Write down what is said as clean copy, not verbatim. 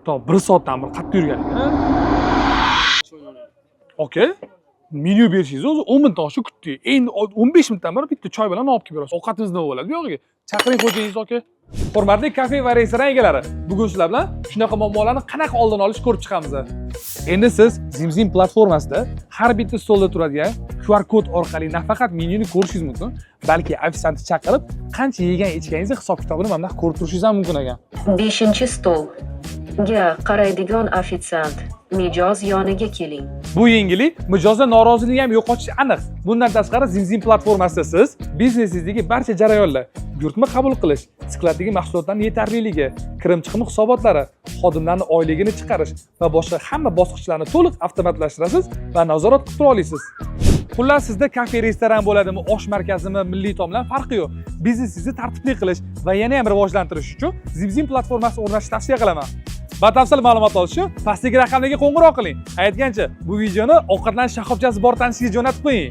to 1 soatdan bir qattiq yurganing. Okay. Menyu berishingiz o'zi 10 minutdan oshiq kutdi. Endi 15 minutdan beri bitta choy bilan olib kelib berasiz. Ovqatingiz nima bo'ladi bu yo'g'iga? Chaqiring xo'jangiz aka. Hurmatli kafe va restoran egalari, bugun sizlar bilan shunaqa muammolarni qanaqa oldini olish ko'rib chiqamiz. Endi siz Zimzim platformasida har bitta stolda turadigan QR kod orqali nafaqat menyuni ko'rishingiz mumkin, balki ofitsiantni chaqirib, qancha yegan ichganingizni hisob-kitobini mana ko'rib turishingiz ham mumkin ekan. 5-stolga qaraydigan ofitsiant, mijoz yoniga keling. Bu yangilik mijozda norozilik ham yo'qotishi aniq. Bundan tashqari Zimzim platformasida siz biznesingizdagi barcha jarayonlar, buyurtma qabul qilish, skladagi mahsulotlarning yetarliligi, kirim-chiqim hisobotlari, xodimlarning oyligini chiqarish va boshqa hamma bosqichlarni to'liq avtomatlashtirasiz va nazorat qilib tura olasiz. Xullas, sizda kafe, restoran bo'ladimi, osh markazimi, milliy taomlar farqi yo'q. Biznesingizni tartibli qilish va yana ham rivojlantirish uchun Zimzim platformasini o'rnatishni tavsiya qilaman. Batafsil ma'lumot olish uchun pastdagi raqamlarga qo'ng'iroq qiling. Aytgancha, bu videoni ovqatlanish shoxobchasi bor tanishiga jo'natib qo'ying.